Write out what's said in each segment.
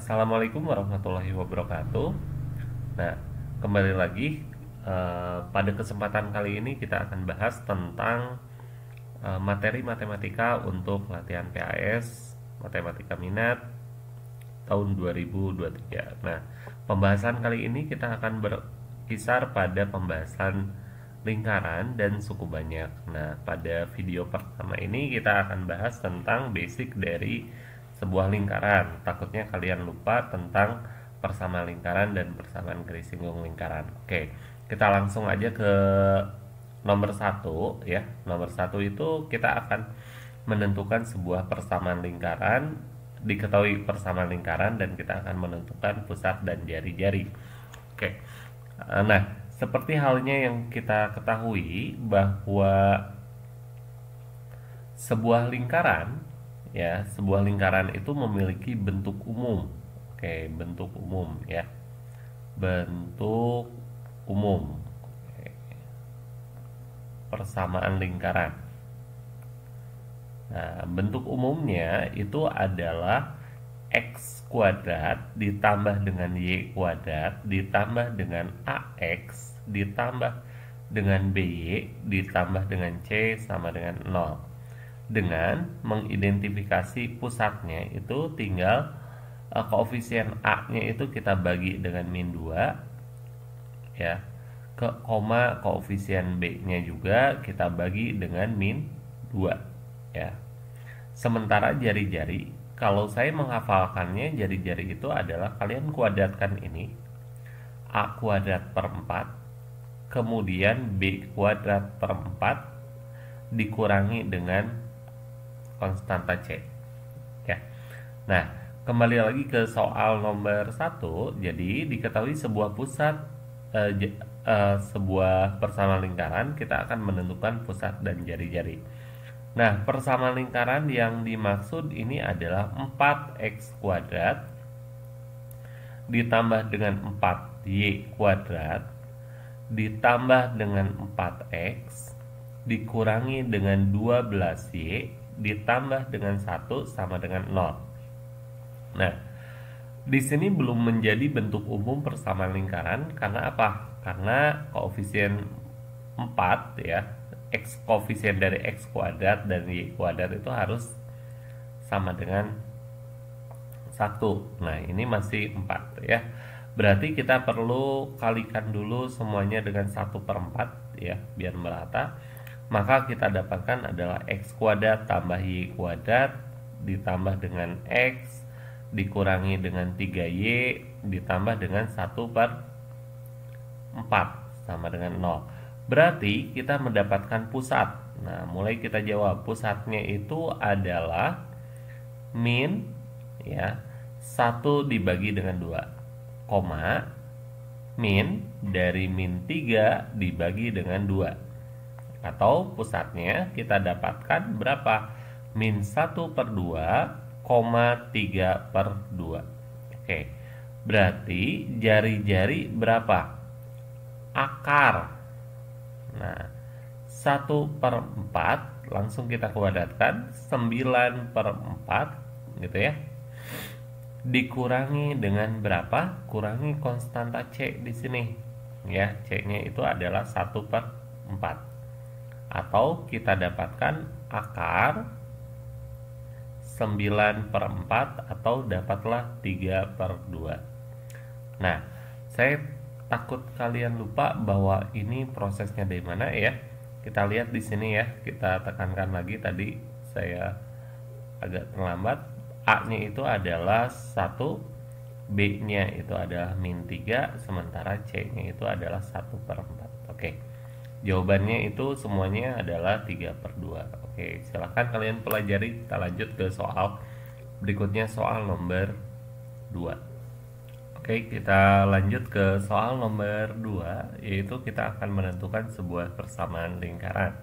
Assalamualaikum warahmatullahi wabarakatuh. Nah, kembali lagi pada kesempatan kali ini kita akan bahas tentang materi matematika untuk latihan PAS Matematika Minat tahun 2023. Nah, pembahasan kali ini kita akan berkisar pada pembahasan lingkaran dan suku banyak. Nah, pada video pertama ini kita akan bahas tentang basic dari sebuah lingkaran. Takutnya kalian lupa tentang persamaan lingkaran dan persamaan garis singgung lingkaran. Oke, kita langsung aja ke nomor satu ya. Nomor satu itu kita akan menentukan sebuah persamaan lingkaran. Diketahui persamaan lingkaran dan kita akan menentukan pusat dan jari-jari. Oke. Nah, seperti halnya yang kita ketahui bahwa sebuah lingkaran ya, sebuah lingkaran itu memiliki bentuk umum. Oke, bentuk umum ya. Bentuk umum. Oke. Persamaan lingkaran. Nah, bentuk umumnya itu adalah X kuadrat ditambah dengan Y kuadrat ditambah dengan AX ditambah dengan BY ditambah dengan C sama dengan 0. Dengan mengidentifikasi pusatnya itu tinggal koefisien A-nya itu kita bagi dengan min 2 ya, ke koma koefisien B-nya juga kita bagi dengan min 2 ya. Sementara jari-jari, kalau saya menghafalkannya, jari-jari itu adalah kalian kuadratkan ini A kuadrat per 4 kemudian B kuadrat per 4 dikurangi dengan konstanta C ya. Nah, kembali lagi ke soal nomor 1. Jadi diketahui sebuah pusat sebuah persamaan lingkaran, kita akan menentukan pusat dan jari-jari. Nah, persamaan lingkaran yang dimaksud ini adalah 4x kuadrat ditambah dengan 4y kuadrat ditambah dengan 4x dikurangi dengan 12y ditambah dengan 1 sama dengan 0. Nah, di sini belum menjadi bentuk umum persamaan lingkaran karena apa? Karena koefisien 4 ya, X koefisien dari X kuadrat dan Y kuadrat itu harus sama dengan 1. Nah, ini masih 4 ya. Berarti kita perlu kalikan dulu semuanya dengan 1/4 ya, biar merata. Maka kita dapatkan adalah X kuadrat tambah Y kuadrat ditambah dengan X dikurangi dengan 3Y ditambah dengan 1/4 sama dengan 0. Berarti kita mendapatkan pusat. Nah, mulai kita jawab. Pusatnya itu adalah min ya, 1 dibagi dengan 2, koma min dari min 3 dibagi dengan 2. Atau pusatnya kita dapatkan berapa? Min 1/2, koma 3/2. Oke. Berarti jari-jari berapa? Akar. Nah, 1/4 langsung kita kuadratkan 9/4 gitu ya. Dikurangi dengan berapa? Kurangi konstanta C di sini. Ya, C-nya itu adalah 1/4. Atau kita dapatkan akar 9/4 atau dapatlah 3/2. Nah, saya takut kalian lupa bahwa ini prosesnya dari mana ya. Kita lihat di sini ya, kita tekankan lagi, tadi saya agak terlambat. A-nya itu adalah 1, B-nya itu adalah min 3, sementara C-nya itu adalah 1/4. Oke. Jawabannya itu semuanya adalah 3/2. Oke, silahkan kalian pelajari. Kita lanjut ke soal berikutnya, soal nomor 2. Oke, kita lanjut ke soal nomor 2, yaitu kita akan menentukan sebuah persamaan lingkaran.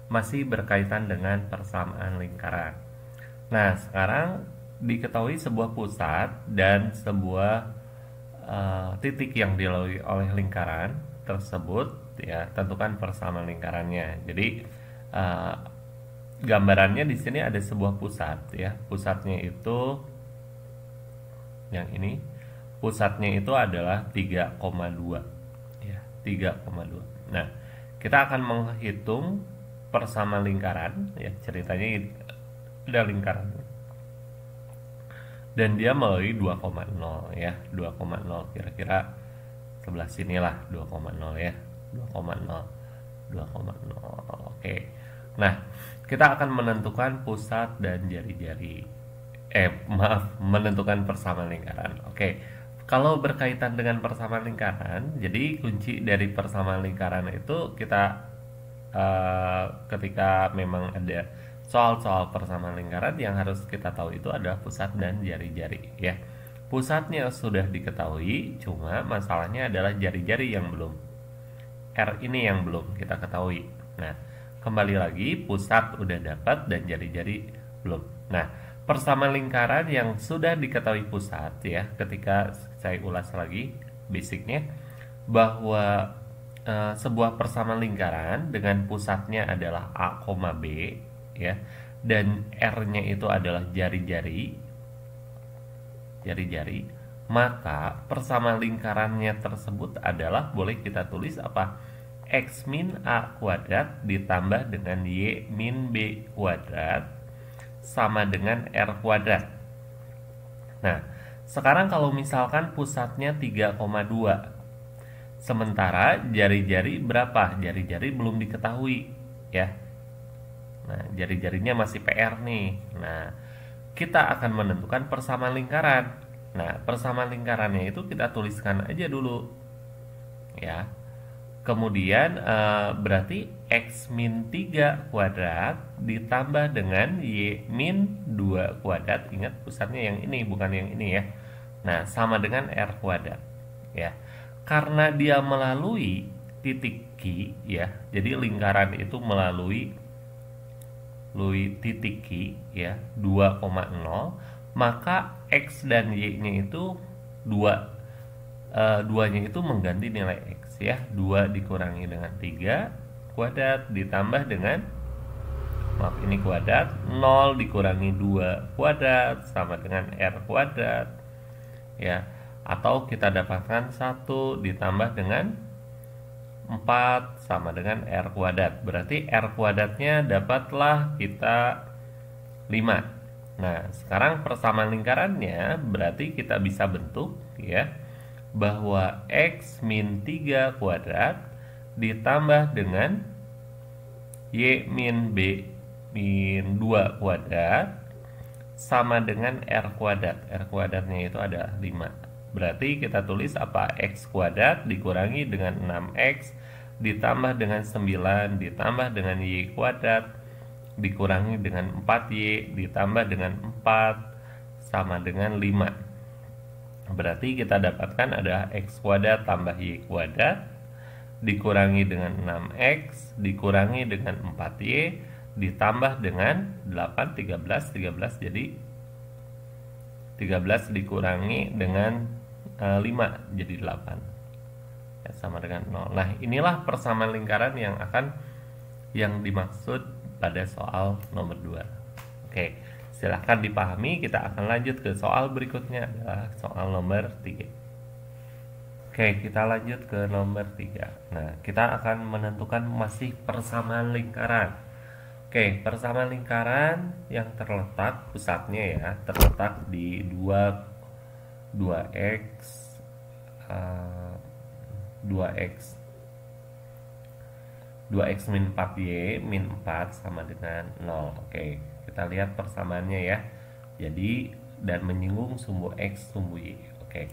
Masih berkaitan dengan persamaan lingkaran. Nah, sekarang diketahui sebuah pusat dan sebuah titik yang dilalui oleh lingkaran tersebut ya, tentukan persamaan lingkarannya. Jadi gambarannya di sini ada sebuah pusat ya. Pusatnya itu yang ini pusatnya itu adalah 3,2 ya, 3,2. Nah, kita akan menghitung persamaan lingkaran ya, ceritanya ada lingkaran dan dia melalui 2,0 ya, 2,0 kira-kira sebelah sinilah 2,0 ya, 2,0 2,0. Oke. Nah, kita akan menentukan pusat dan jari-jari. Menentukan persamaan lingkaran. Oke. Kalau berkaitan dengan persamaan lingkaran, jadi kunci dari persamaan lingkaran itu kita ketika memang ada soal-soal persamaan lingkaran, yang harus kita tahu itu adalah pusat dan jari-jari ya. Pusatnya sudah diketahui, cuma masalahnya adalah jari-jari yang belum. R ini yang belum kita ketahui. Nah, kembali lagi, pusat udah dapat dan jari-jari belum. Nah, persamaan lingkaran yang sudah diketahui pusat ya, ketika saya ulas lagi basicnya, bahwa sebuah persamaan lingkaran dengan pusatnya adalah A, B ya, dan R-nya itu adalah jari-jari, maka persamaan lingkarannya tersebut adalah, boleh kita tulis apa? X min A kuadrat ditambah dengan Y min B kuadrat sama dengan R kuadrat. Nah, sekarang kalau misalkan pusatnya 3,2, sementara jari-jari berapa? Jari-jari belum diketahui ya. Nah, jari-jarinya masih PR nih. Nah, kita akan menentukan persamaan lingkaran. Nah, persamaan lingkarannya itu kita tuliskan aja dulu ya. Kemudian berarti X min 3 kuadrat ditambah dengan Y min 2 kuadrat. Ingat, pusatnya yang ini, bukan yang ini ya. Nah, sama dengan R kuadrat ya. Karena dia melalui titik Q ya, jadi lingkaran itu melalui titik Q ya, 2,0, maka X dan Y-nya itu 2-nya itu mengganti nilai X ya, 2 dikurangi dengan 3 kuadrat ditambah dengan, maaf ini kuadrat, 0 dikurangi 2 kuadrat sama dengan R kuadrat ya, atau kita dapatkan 1 ditambah dengan 4 sama dengan R kuadrat. Berarti R kuadratnya dapatlah kita 5. Nah, sekarang persamaan lingkarannya berarti kita bisa bentuk ya, bahwa X min 3 kuadrat ditambah dengan Y min B min 2 kuadrat sama dengan R kuadrat. R kuadratnya itu ada 5. Berarti kita tulis apa? X kuadrat dikurangi dengan 6X ditambah dengan 9 ditambah dengan Y kuadrat dikurangi dengan 4Y ditambah dengan 4 sama dengan 5. Berarti kita dapatkan ada X kuadrat tambah Y kuadrat dikurangi dengan 6X dikurangi dengan 4Y ditambah dengan 8, 13 jadi 13 dikurangi dengan 5 jadi 8 ya, sama dengan 0. Nah, inilah persamaan lingkaran yang dimaksud pada soal nomor 2. Oke, silahkan dipahami. Kita akan lanjut ke soal berikutnya, adalah soal nomor 3. Oke, kita lanjut ke nomor 3. Nah, kita akan menentukan masih persamaan lingkaran. Oke, persamaan lingkaran yang terletak pusatnya ya, terletak di 2x 2x min 4y min 4 sama dengan 0. Oke, kita lihat persamaannya ya. Jadi, dan menyinggung sumbu x sumbu y. Oke,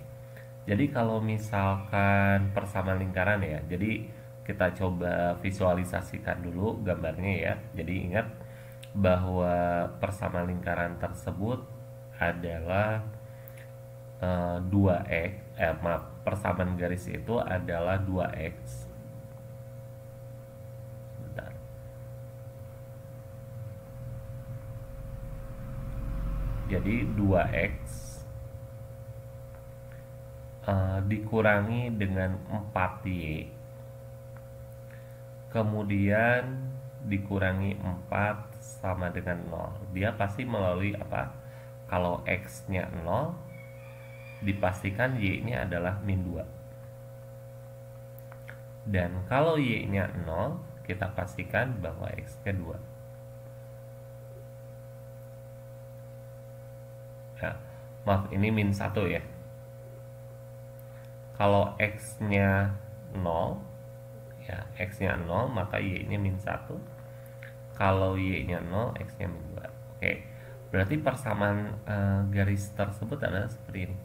jadi kalau misalkan persamaan lingkaran ya, jadi kita coba visualisasikan dulu gambarnya ya. Jadi ingat bahwa persamaan lingkaran tersebut adalah 2x, persamaan garis itu adalah 2x. Bentar. Jadi 2x dikurangi dengan 4y, kemudian dikurangi 4 sama dengan 0. Dia pasti melalui apa? Kalau x nya 0, dipastikan Y-nya adalah min 2. Dan kalau Y-nya 0, kita pastikan bahwa X-nya 2. Nah, maaf, ini min 1 ya. Kalau X-nya 0, ya, X-nya 0, maka Y-nya min 1. Kalau Y-nya 0, X-nya min 2. Oke, berarti persamaan garis tersebut adalah seperti ini.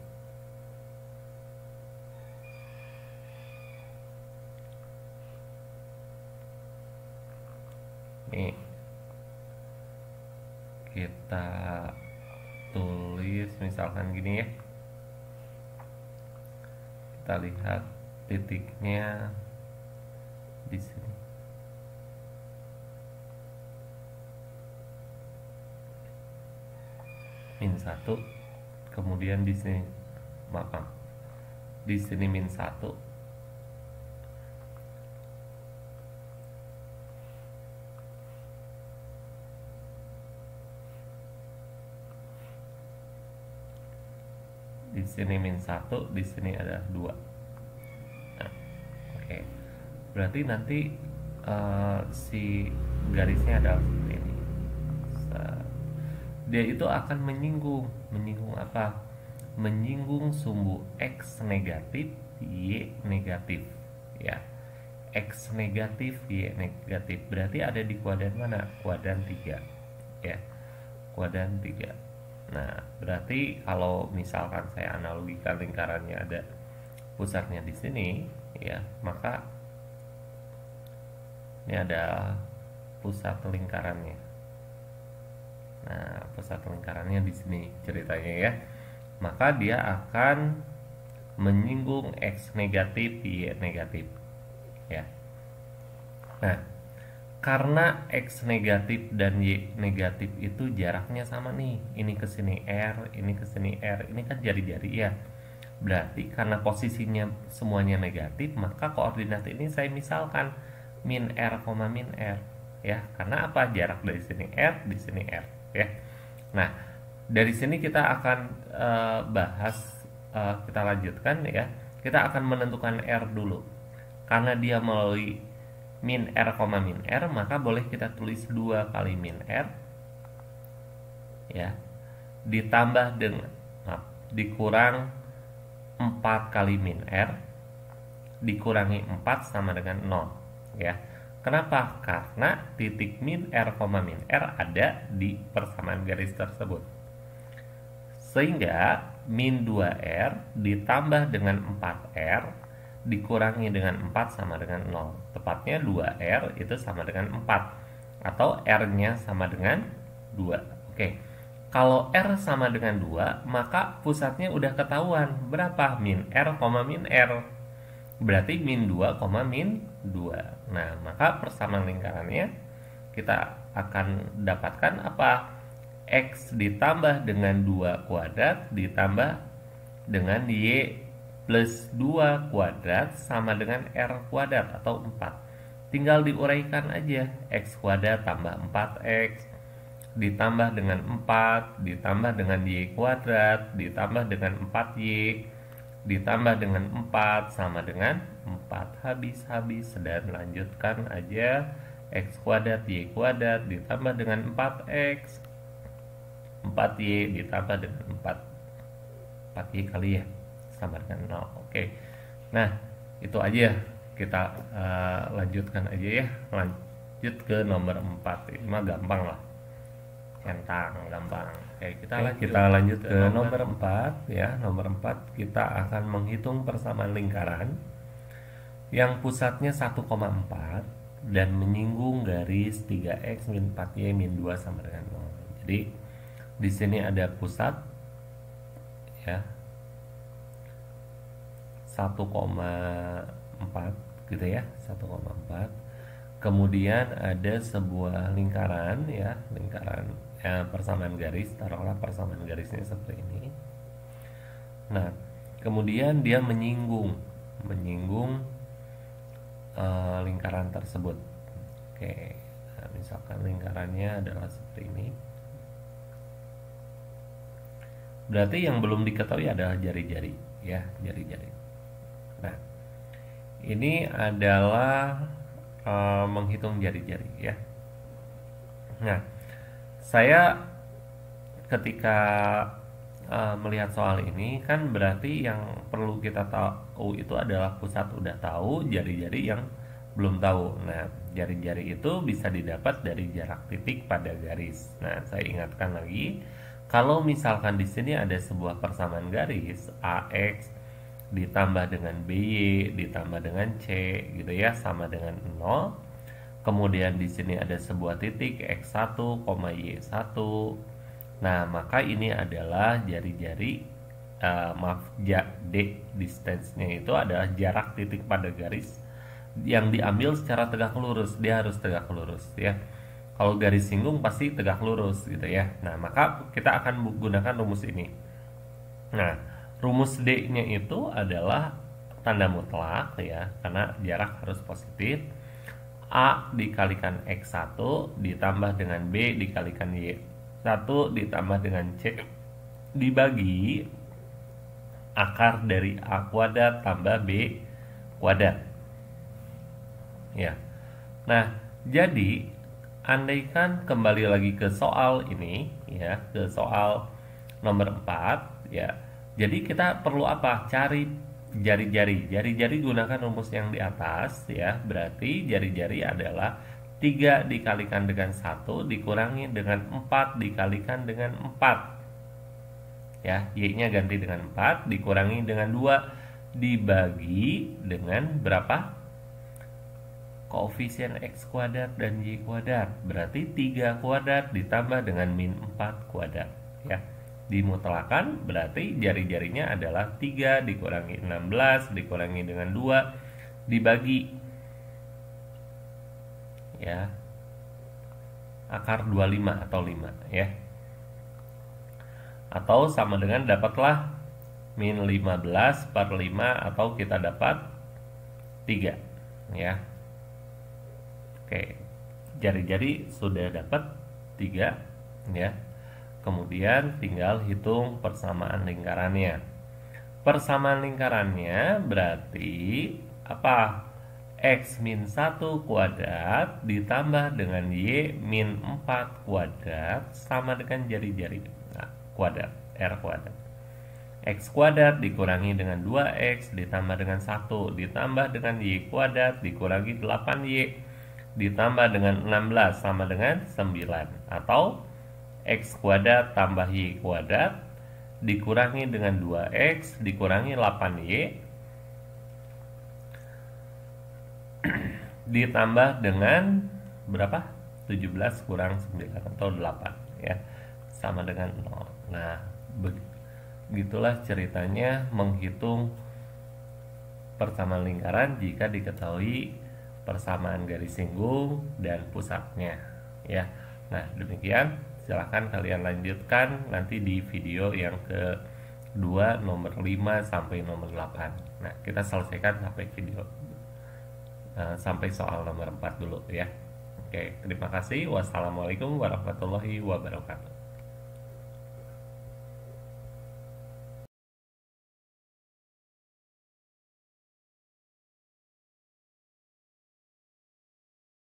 Nih, kita tulis misalkan gini ya. Kita lihat titiknya di sini. Min 1, kemudian di sini, maaf, di sini min 1. Di sini min 1, di sini ada 2. Nah, oke. Berarti nanti si garisnya adalah seperti ini. Dia itu akan menyinggung apa? Menyinggung sumbu X negatif, Y negatif, ya. X negatif, Y negatif. Berarti ada di kuadran mana? Kuadran 3, ya. Kuadran 3. Nah, berarti kalau misalkan saya analogikan lingkarannya ada pusatnya di sini, ya, maka ini ada pusat lingkarannya. Nah, pusat lingkarannya di sini ceritanya ya. Maka dia akan menyinggung X negatif, Y negatif, ya. Nah, karena X negatif dan Y negatif itu jaraknya sama nih. Ini ke sini R, ini ke sini R. Ini kan jari-jari ya. Berarti karena posisinya semuanya negatif, maka koordinat ini saya misalkan min R, min R, ya. Karena apa? Jarak dari sini R, di sini R, ya. Nah, dari sini kita akan bahas, kita lanjutkan ya. Kita akan menentukan R dulu. Karena dia melalui min R, min R, maka boleh kita tulis 2 kali min R, ya, ditambah dengan, dikurang 4 kali min R, dikurangi 4 sama dengan 0, ya. Kenapa? Karena titik min R, min R ada di persamaan garis tersebut. Sehingga min 2R ditambah dengan 4R dikurangi dengan 4 sama dengan 0. Tepatnya 2R itu sama dengan 4, atau R-nya sama dengan 2. Oke. Kalau R sama dengan 2, maka pusatnya udah ketahuan berapa? Min R, min R. Berarti min 2, min 2. Nah, maka persamaan lingkarannya kita akan dapatkan apa? X ditambah dengan 2 kuadrat ditambah dengan Y plus 2 kuadrat sama dengan R kuadrat atau 4. Tinggal diuraikan aja. X kuadrat tambah 4X ditambah dengan 4 ditambah dengan Y kuadrat ditambah dengan 4Y ditambah dengan 4 sama dengan 4. Habis dan lanjutkan aja. X kuadrat Y kuadrat ditambah dengan 4X 4Y ditambah dengan 4Y kali ya sama dengan 0. Oke. Nah, itu aja. Kita lanjutkan aja ya. Lanjut ke nomor 4. Ini mah gampang lah. Centang, gampang. Oke, kita lanjut ke nomor 4 ya. Nomor 4 kita akan menghitung persamaan lingkaran yang pusatnya 1,4 dan menyinggung garis 3X min 4Y min 2 sama dengan 0. Jadi di sini ada pusat ya 1,4 gitu ya, 1,4. Kemudian ada sebuah lingkaran ya, lingkaran persamaan garis, taruhlah persamaan garisnya seperti ini. Nah, kemudian dia menyinggung lingkaran tersebut. Oke, nah, misalkan lingkarannya adalah seperti ini. Berarti yang belum diketahui adalah jari-jari, ya, jari-jari. Nah, ini adalah menghitung jari-jari, ya. Nah, saya ketika melihat soal ini kan berarti yang perlu kita tahu itu adalah pusat udah tahu, jari-jari yang belum tahu. Nah, jari-jari itu bisa didapat dari jarak titik pada garis. Nah, saya ingatkan lagi, kalau misalkan di sini ada sebuah persamaan garis AX ditambah dengan BY ditambah dengan C gitu ya, sama dengan 0. Kemudian di sini ada sebuah titik X1, Y1. Nah, maka ini adalah jari-jari D, distance-nya itu adalah jarak titik pada garis yang diambil secara tegak lurus. Dia harus tegak lurus, ya. Kalau garis singgung pasti tegak lurus gitu ya. Nah, maka kita akan gunakan rumus ini. Nah, rumus D-nya itu adalah tanda mutlak ya, karena jarak harus positif. A dikalikan X1 ditambah dengan B dikalikan Y1 ditambah dengan C dibagi akar dari A kuadrat tambah B kuadrat. Ya. Nah, jadi andaikan kembali lagi ke soal ini ya, ke soal nomor 4 ya. Jadi kita perlu apa? Cari jari-jari. Jari-jari gunakan rumus yang di atas ya. Berarti jari-jari adalah 3 dikalikan dengan 1 dikurangi dengan 4 dikalikan dengan 4. Ya, Y-nya ganti dengan 4 dikurangi dengan 2 dibagi dengan berapa? Koefisien X kuadrat dan Y kuadrat. Berarti 3 kuadrat ditambah dengan min 4 kuadrat ya. Dimutlakan berarti jari-jarinya adalah 3 dikurangi 16 dikurangi dengan 2 dibagi ya akar 25 atau 5 ya, atau sama dengan dapatlah min 15 per 5 atau kita dapat 3 ya. Oke, jari-jari sudah dapat 3 ya. Kemudian tinggal hitung persamaan lingkarannya. Persamaan lingkarannya berarti apa? X min 1 kuadrat ditambah dengan Y min 4 kuadrat sama dengan jari-jari kuadrat, R kuadrat. X kuadrat dikurangi dengan 2X ditambah dengan 1 ditambah dengan Y kuadrat dikurangi 8Y ditambah dengan 16 sama dengan 9, atau X kuadrat tambah Y kuadrat dikurangi dengan 2X dikurangi 8Y ditambah dengan berapa? 17 kurang 9 atau 8 ya, sama dengan 0. Nah, begitulah ceritanya menghitung persamaan lingkaran jika diketahui persamaan garis singgung dan pusatnya ya. Nah, demikian. Silahkan kalian lanjutkan nanti di video yang kedua nomor 5 sampai nomor 8. Nah, kita selesaikan sampai video sampai soal nomor 4 dulu ya. Oke, terima kasih. Wassalamualaikum warahmatullahi wabarakatuh.